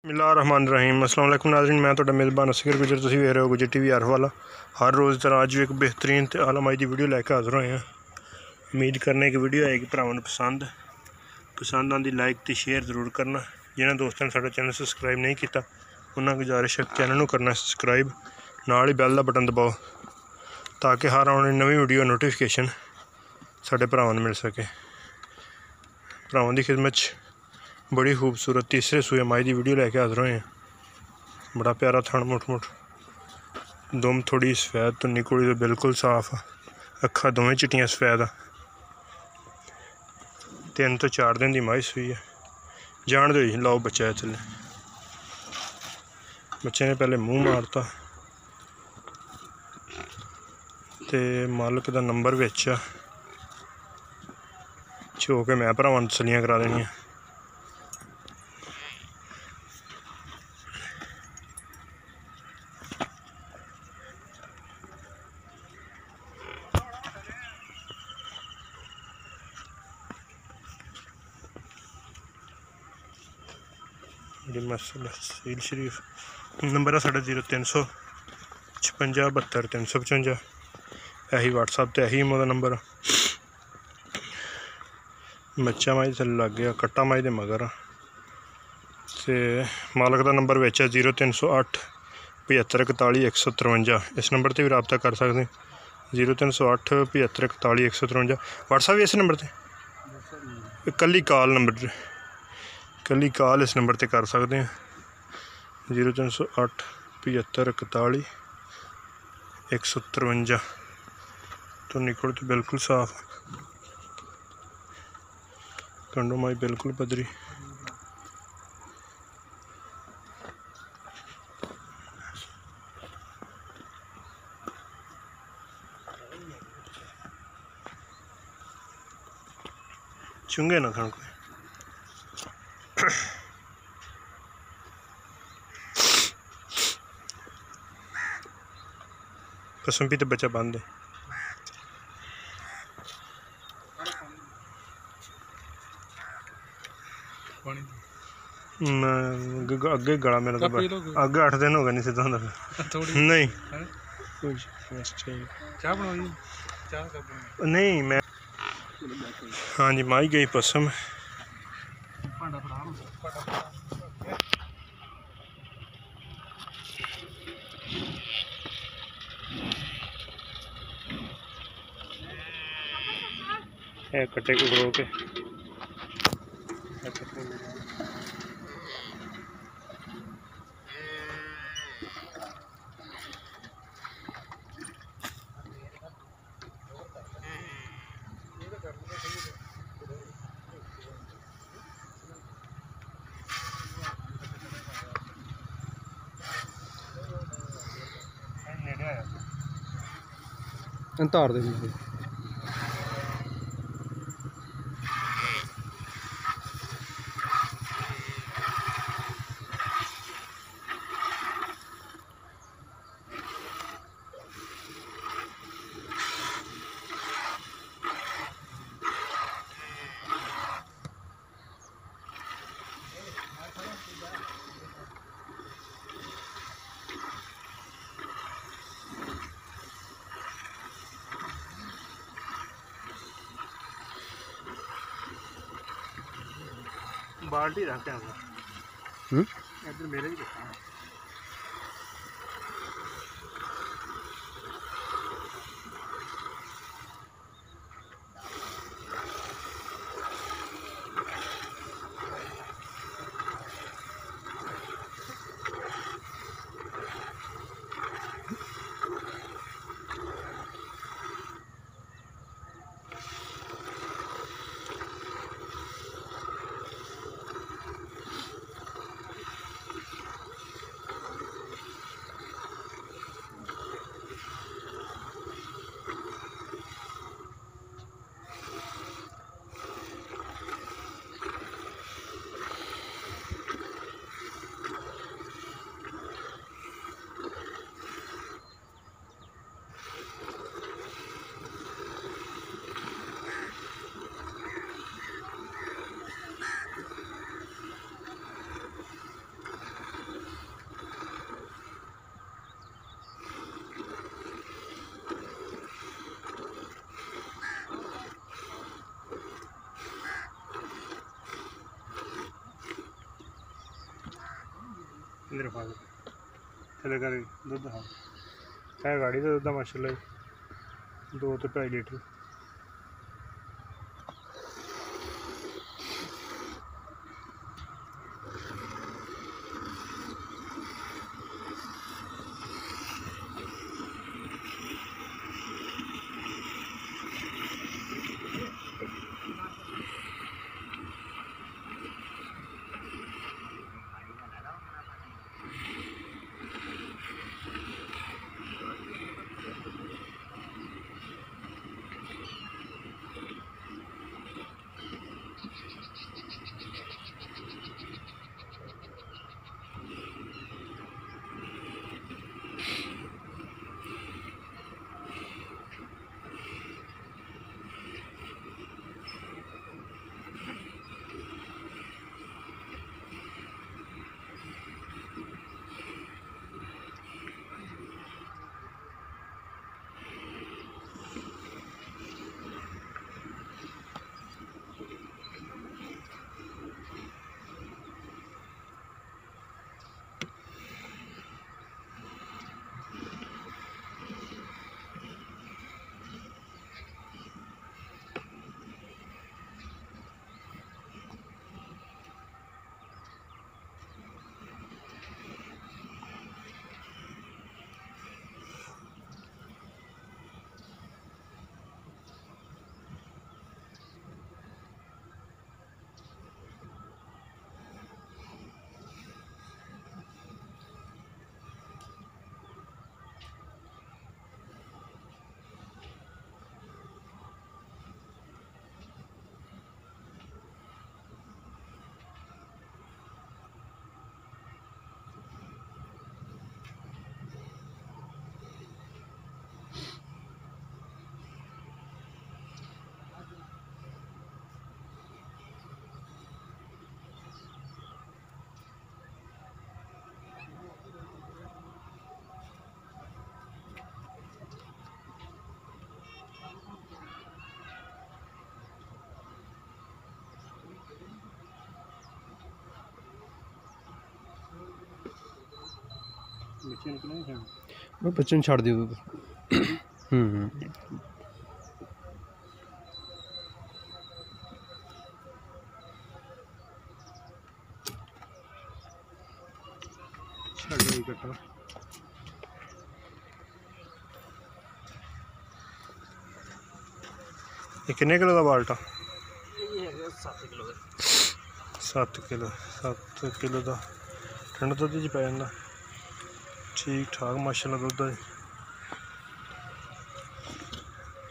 बिस्मिल्लाहिर्रहमानिर्रहीम। अस्सलाम वालेकुम नाज़रीन, मैं तुहाडा मेज़बान असगर गुजर, तुसीं वेख रहे हो गुजर टीवी आरफ वाला। हर रोज़ तरह अज भी एक बेहतरीन ते आलमाई दी वीडियो लैके हाज़र होए हैं। उम्मीद करने की वीडियो आएगी भरावां नूं पसंद आंदी लाइक तो शेयर जरूर करना। जिन्होंने दोस्तों ने साडा चैनल सब्सक्राइब नहीं किया उन्होंने गुजारिश है चैनल नूं करना सब्सक्राइब, नाल ही बैल दा बटन दबाओ ताकि हर आने वाली नवी वीडियो नोटिफिकेशन साडे भरावां नूं मिल सके। भरावां दी खिदमत च बड़ी खूबसूरत तीसरे सूए माई की वीडियो लैके हाज़र होए हैं। बड़ा प्यारा थन मुठ दुम थोड़ी सफेद तो निकुड़ी तो बिल्कुल साफ, अखा दोवें चिट्टियां सफेद। 3 तो 4 दिन की माई सूई है। जान दो जी, लाओ बच्चा है थल्ले। बच्चे ने पहले मूँह मारता ते मालक का नंबर विच छो के मैं भरावां नूं तसल्लियां करा देनियां। तहसील शरीफ नंबर है साढ़े 0356 72 355। यही व्हाट्सएप तो यही मोदा नंबर। बच्चा माई थल्ले लग गया, कट्टा माई दे मगर ते मालक का नंबर विच है 0308 75 41 153। इस नंबर पर भी रबता कर सकते। 0308 75 41 153। व्हाट्सएप भी इस नंबर पर कली कॉल इस नंबर पर कर सकते हैं। 0308 75 41 153। तो निकल तो बिल्कुल साफ, कंडो माई बिल्कुल पदरी। चुंगे ना खान कोई। कसम भी तो बच्चा बंद है। अगे गला मेरा तो अगे 8 दिन हो गए नहीं सीधा होंदा नहीं नहीं मैं हाँ जी माई गई पसम। कट्टे को खड़ो के तार दे पीछे बाल्टी रखते हैं इधर मेरे भी देखा। इधर खा थले कर दुध खा है गाड़ी का दुध माशाल्लाह 2 तो 2.5 लीटर। बच्चे ਨੂੰ ਛੱਡ ਦਿਓ ਦੁੱਧ। ये किन्ने किलो का बाल्टा? 7 किलो। 7 किलो का ठंड दुद्ध च पै जांदा। ठीक ठाक माशाल्लाह दुद्ध है।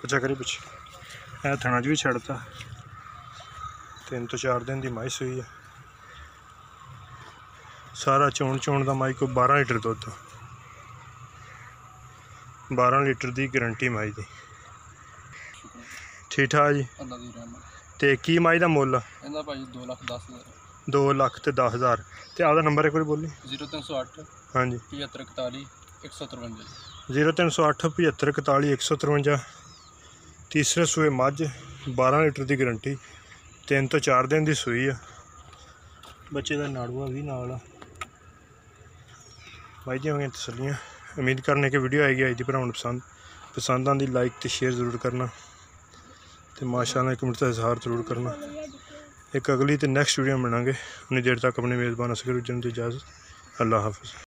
अच्छा करी पिछे है थना च भी छड़ता 3 तो 4 दिन की माई सूई है। सारा चोण का माई को 12 लीटर दुद्ध 12 लीटर की गारंटी माई की। ठीक ठाक जी। तो की माई का मुल? 2,10,000। तो आपका नंबर एक बार बोली। 0308 हाँ जी 7541 153। 0308 7541 153। तीसरे सूए मझ 12 लीटर की गारंटी 3 तो 4 दिन की सूई है। बच्चे का नाड़ूआ भी नाल आ। भाई जी होंगे तसलियाँ। उम्मीद करने की वीडियो आएगी आज की भरावां नूं पसंद आंदी लाइक तो शेयर जरूर करना तो माशाअल्लाह कमेंट का इजहार जरूर करना। एक अगली तो नैक्सट वीडियो मिलांगे। उन्नी देर तक अपने मेज़बान असगर की इजाज़त। अल्लाह हाफिज़।